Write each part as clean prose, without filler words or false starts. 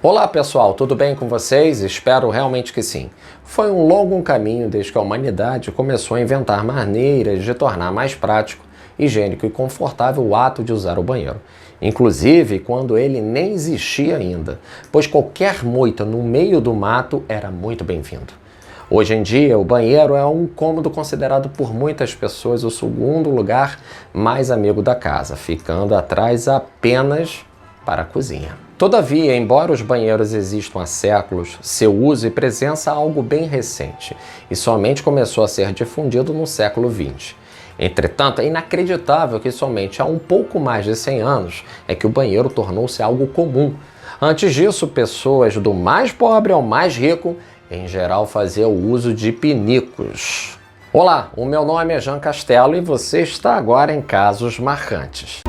Olá pessoal, tudo bem com vocês? Espero realmente que sim. Foi um longo caminho desde que a humanidade começou a inventar maneiras de tornar mais prático, higiênico e confortável o ato de usar o banheiro. Inclusive quando ele nem existia ainda, pois qualquer moita no meio do mato era muito bem-vindo. Hoje em dia, o banheiro é um cômodo considerado por muitas pessoas o segundo lugar mais amigo da casa, ficando atrás apenas para a cozinha. Todavia, embora os banheiros existam há séculos, seu uso e presença é algo bem recente e somente começou a ser difundido no século XX. Entretanto, é inacreditável que somente há um pouco mais de 100 anos é que o banheiro tornou-se algo comum. Antes disso, pessoas do mais pobre ao mais rico, em geral, faziam uso de pinicos. Olá, o meu nome é Jean Castelo e você está agora em Casos Marcantes.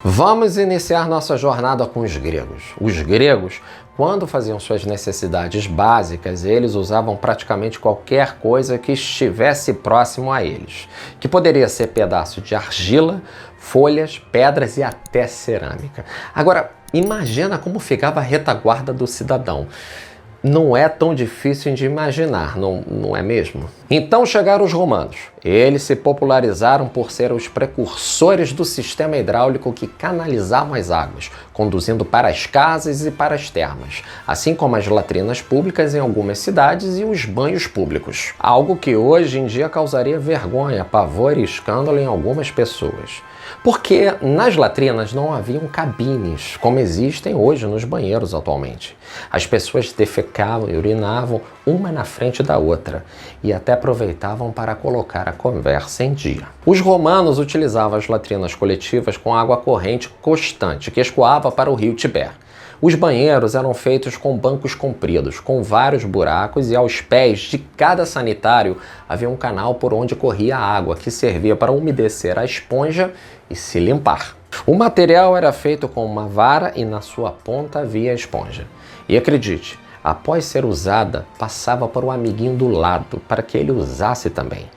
Vamos iniciar nossa jornada com os gregos. Os gregos, quando faziam suas necessidades básicas, eles usavam praticamente qualquer coisa que estivesse próximo a eles, que poderia ser pedaço de argila, folhas, pedras e até cerâmica. Agora, imagina como ficava a retaguarda do cidadão. Não é tão difícil de imaginar, não é mesmo? Então chegaram os romanos. Eles se popularizaram por ser os precursores do sistema hidráulico que canalizavam as águas, conduzindo para as casas e para as termas, assim como as latrinas públicas em algumas cidades e os banhos públicos. Algo que hoje em dia causaria vergonha, pavor e escândalo em algumas pessoas. Porque nas latrinas não haviam cabines, como existem hoje nos banheiros atualmente. As pessoas defecavam e urinavam uma na frente da outra e até aproveitavam para colocar a conversa em dia. Os romanos utilizavam as latrinas coletivas com água corrente constante que escoava para o rio Tiber. Os banheiros eram feitos com bancos compridos, com vários buracos, e aos pés de cada sanitário havia um canal por onde corria a água, que servia para umedecer a esponja e se limpar. O material era feito com uma vara e na sua ponta havia a esponja. E acredite, após ser usada, passava para o amiguinho do lado, para que ele usasse também.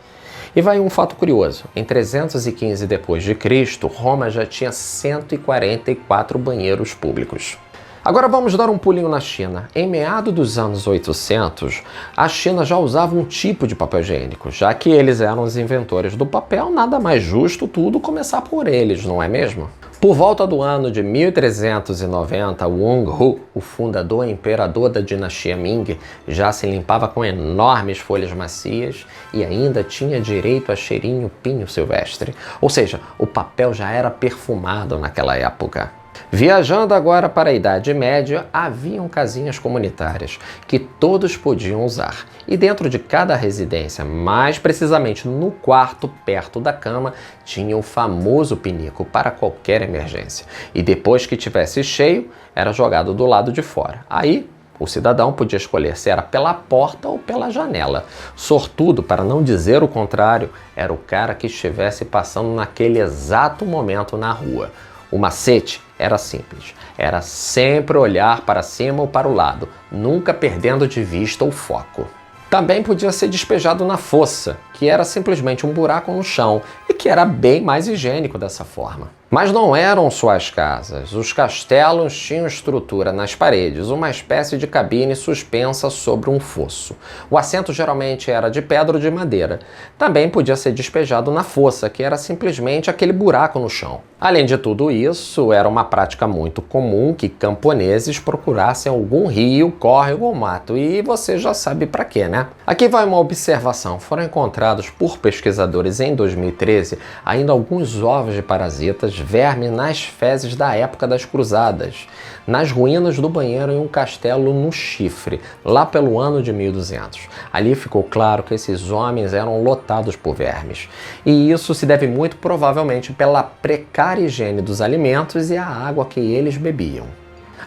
E vai um fato curioso, em 315 d.C., Roma já tinha 144 banheiros públicos. Agora vamos dar um pulinho na China. Em meados dos anos 800, a China já usava um tipo de papel higiênico. Já que eles eram os inventores do papel, nada mais justo tudo começar por eles, não é mesmo? Por volta do ano de 1390, Wang Hu, o fundador e imperador da dinastia Ming, já se limpava com enormes folhas macias e ainda tinha direito a cheirinho pinho silvestre. Ou seja, o papel já era perfumado naquela época. Viajando agora para a Idade Média, haviam casinhas comunitárias que todos podiam usar. E dentro de cada residência, mais precisamente no quarto perto da cama, tinha o famoso pinico para qualquer emergência. E depois que tivesse cheio, era jogado do lado de fora. Aí, o cidadão podia escolher se era pela porta ou pela janela. Sortudo, para não dizer o contrário, era o cara que estivesse passando naquele exato momento na rua. O macete era simples, era sempre olhar para cima ou para o lado, nunca perdendo de vista o foco. Também podia ser despejado na fossa, que era simplesmente um buraco no chão e que era bem mais higiênico dessa forma. Mas não eram só as casas. Os castelos tinham estrutura nas paredes, uma espécie de cabine suspensa sobre um fosso. O assento geralmente era de pedra ou de madeira. Também podia ser despejado na fossa, que era simplesmente aquele buraco no chão. Além de tudo isso, era uma prática muito comum que camponeses procurassem algum rio, córrego ou mato. E você já sabe para quê, né? Aqui vai uma observação. Foram encontrados por pesquisadores em 2013 ainda alguns ovos de parasitas vermes nas fezes da época das cruzadas, nas ruínas do banheiro em um castelo no Chifre, lá pelo ano de 1200. Ali ficou claro que esses homens eram lotados por vermes. E isso se deve muito provavelmente pela precária higiene dos alimentos e a água que eles bebiam.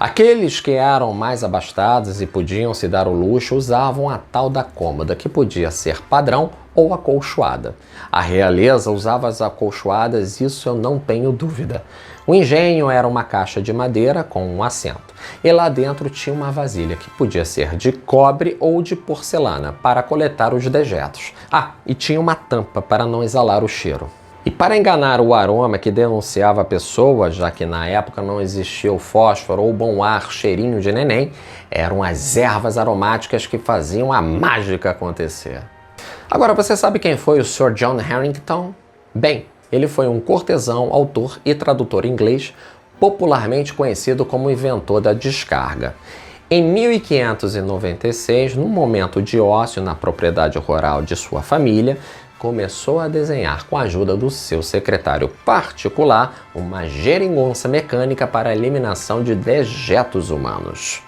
Aqueles que eram mais abastados e podiam se dar o luxo usavam a tal da cômoda, que podia ser padrão ou acolchoada. A realeza usava as acolchoadas, isso eu não tenho dúvida. O engenho era uma caixa de madeira com um assento, e lá dentro tinha uma vasilha que podia ser de cobre ou de porcelana para coletar os dejetos. E tinha uma tampa para não exalar o cheiro. E para enganar o aroma que denunciava a pessoa, já que na época não existia o fósforo ou o bom ar cheirinho de neném, eram as ervas aromáticas que faziam a mágica acontecer. Agora, você sabe quem foi o Sir John Harington? Bem, ele foi um cortesão, autor e tradutor inglês, popularmente conhecido como inventor da descarga. Em 1596, num momento de ócio na propriedade rural de sua família, começou a desenhar, com a ajuda do seu secretário particular, uma geringonça mecânica para a eliminação de dejetos humanos.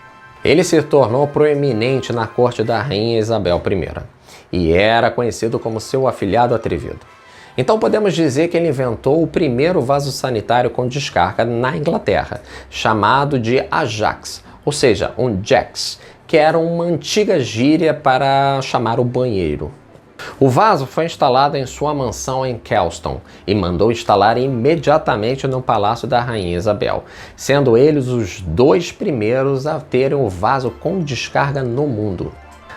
Ele se tornou proeminente na corte da rainha Isabel I e era conhecido como seu afilhado atrevido. Então podemos dizer que ele inventou o primeiro vaso sanitário com descarga na Inglaterra, chamado de Ajax, ou seja, um Jax, que era uma antiga gíria para chamar o banheiro. O vaso foi instalado em sua mansão em Kelston e mandou instalar imediatamente no palácio da rainha Isabel, sendo eles os 2 primeiros a terem o vaso com descarga no mundo.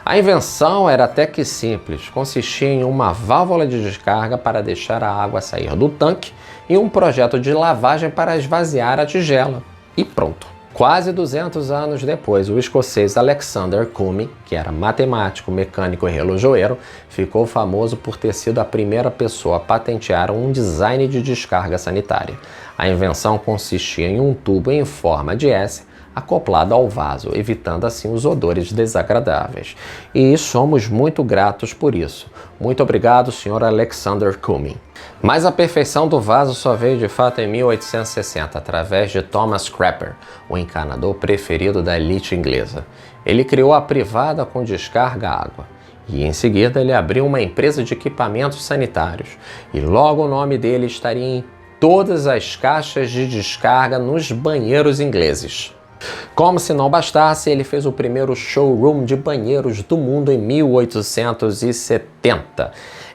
A invenção era até que simples, consistia em uma válvula de descarga para deixar a água sair do tanque e um projeto de lavagem para esvaziar a tigela. E pronto! Quase 200 anos depois, o escocês Alexander Cumming, que era matemático, mecânico e relojoeiro, ficou famoso por ter sido a primeira pessoa a patentear um design de descarga sanitária. A invenção consistia em um tubo em forma de S acoplado ao vaso, evitando assim os odores desagradáveis. E somos muito gratos por isso. Muito obrigado, Sr. Alexander Cumming. Mas a perfeição do vaso só veio de fato em 1860, através de Thomas Crapper, o encanador preferido da elite inglesa. Ele criou a privada com descarga à água. E em seguida ele abriu uma empresa de equipamentos sanitários. E logo o nome dele estaria em todas as caixas de descarga nos banheiros ingleses. Como se não bastasse, ele fez o primeiro showroom de banheiros do mundo em 1870.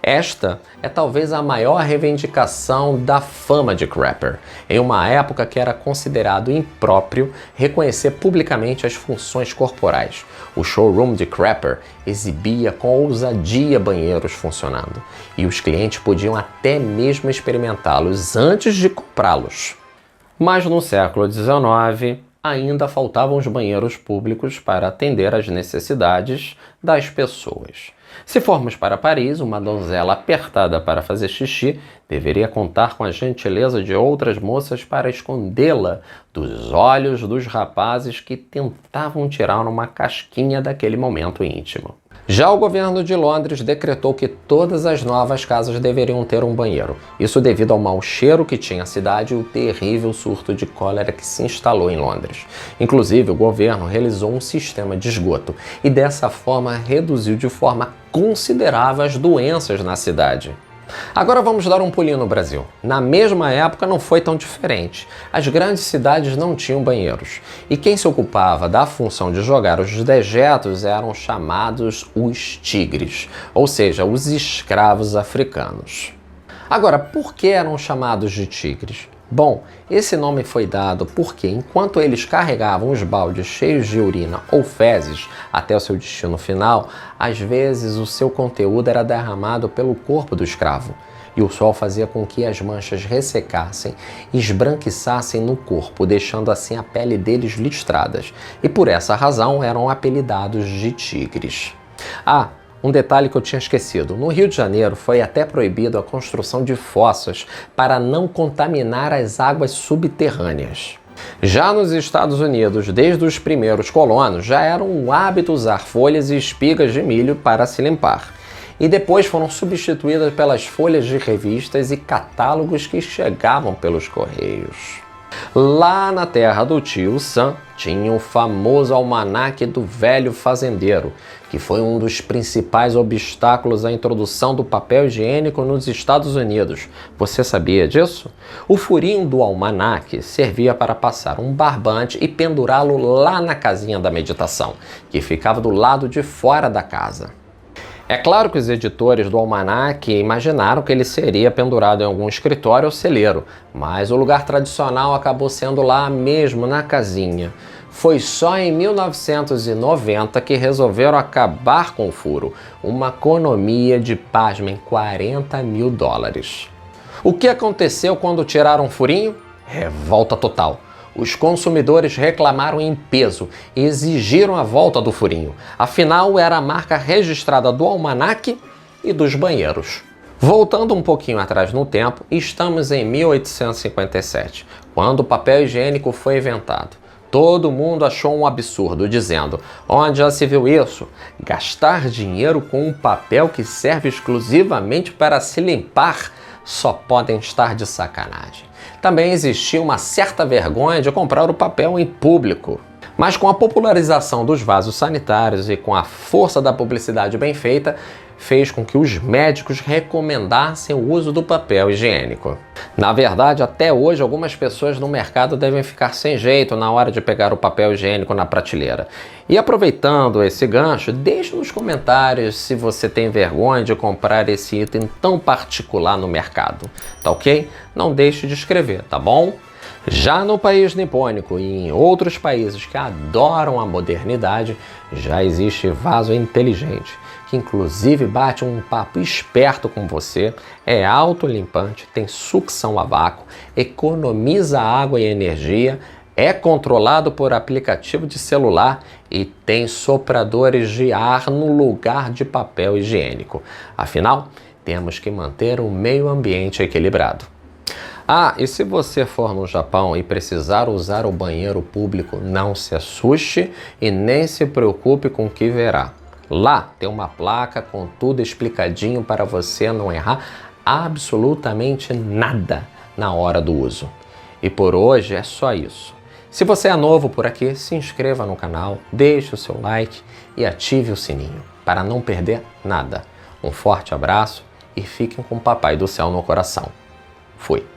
Esta é talvez a maior reivindicação da fama de Crapper, em uma época que era considerado impróprio reconhecer publicamente as funções corporais. O showroom de Crapper exibia com ousadia banheiros funcionando, e os clientes podiam até mesmo experimentá-los antes de comprá-los. Mas no século XIX, ainda faltavam os banheiros públicos para atender às necessidades das pessoas. Se formos para Paris, uma donzela apertada para fazer xixi deveria contar com a gentileza de outras moças para escondê-la dos olhos dos rapazes que tentavam tirar uma casquinha daquele momento íntimo. Já o governo de Londres decretou que todas as novas casas deveriam ter um banheiro. Isso devido ao mau cheiro que tinha a cidade e o terrível surto de cólera que se instalou em Londres. Inclusive, o governo realizou um sistema de esgoto e dessa forma reduziu de forma considerável as doenças na cidade. Agora vamos dar um pulinho no Brasil. Na mesma época não foi tão diferente. As grandes cidades não tinham banheiros. E quem se ocupava da função de jogar os dejetos eram chamados os tigres, ou seja, os escravos africanos. Agora, por que eram chamados de tigres? Bom, esse nome foi dado porque, enquanto eles carregavam os baldes cheios de urina ou fezes até o seu destino final, às vezes o seu conteúdo era derramado pelo corpo do escravo, e o sol fazia com que as manchas ressecassem e esbranquiçassem no corpo, deixando assim a pele deles listradas, e por essa razão eram apelidados de tigres. Um detalhe que eu tinha esquecido. No Rio de Janeiro foi até proibido a construção de fossas para não contaminar as águas subterrâneas. Já nos Estados Unidos, desde os primeiros colonos, já era um hábito usar folhas e espigas de milho para se limpar. E depois foram substituídas pelas folhas de revistas e catálogos que chegavam pelos correios. Lá na terra do tio Sam, tinha o famoso almanaque do velho fazendeiro, que foi um dos principais obstáculos à introdução do papel higiênico nos Estados Unidos. Você sabia disso? O furinho do almanaque servia para passar um barbante e pendurá-lo lá na casinha da meditação, que ficava do lado de fora da casa. É claro que os editores do almanaque imaginaram que ele seria pendurado em algum escritório ou celeiro, mas o lugar tradicional acabou sendo lá mesmo, na casinha. Foi só em 1990 que resolveram acabar com o furo, uma economia de, pasmem, $40 mil. O que aconteceu quando tiraram o furinho? Revolta total. Os consumidores reclamaram em peso e exigiram a volta do furinho. Afinal, era a marca registrada do almanaque e dos banheiros. Voltando um pouquinho atrás no tempo, estamos em 1857, quando o papel higiênico foi inventado. Todo mundo achou um absurdo, dizendo: onde já se viu isso? Gastar dinheiro com um papel que serve exclusivamente para se limpar? Só podem estar de sacanagem. Também existia uma certa vergonha de comprar o papel em público. Mas com a popularização dos vasos sanitários e com a força da publicidade bem feita, fez com que os médicos recomendassem o uso do papel higiênico. Na verdade, até hoje, algumas pessoas no mercado devem ficar sem jeito na hora de pegar o papel higiênico na prateleira. E aproveitando esse gancho, deixe nos comentários se você tem vergonha de comprar esse item tão particular no mercado, tá ok? Não deixe de escrever, tá bom? Já no país nipônico e em outros países que adoram a modernidade, já existe vaso inteligente, que inclusive bate um papo esperto com você, é autolimpante, tem sucção a vácuo, economiza água e energia, é controlado por aplicativo de celular e tem sopradores de ar no lugar de papel higiênico. Afinal, temos que manter o meio ambiente equilibrado. Ah, e se você for no Japão e precisar usar o banheiro público, não se assuste e nem se preocupe com o que verá. Lá tem uma placa com tudo explicadinho para você não errar absolutamente nada na hora do uso. E por hoje é só isso. Se você é novo por aqui, se inscreva no canal, deixe o seu like e ative o sininho para não perder nada. Um forte abraço e fiquem com o Papai do Céu no coração. Fui!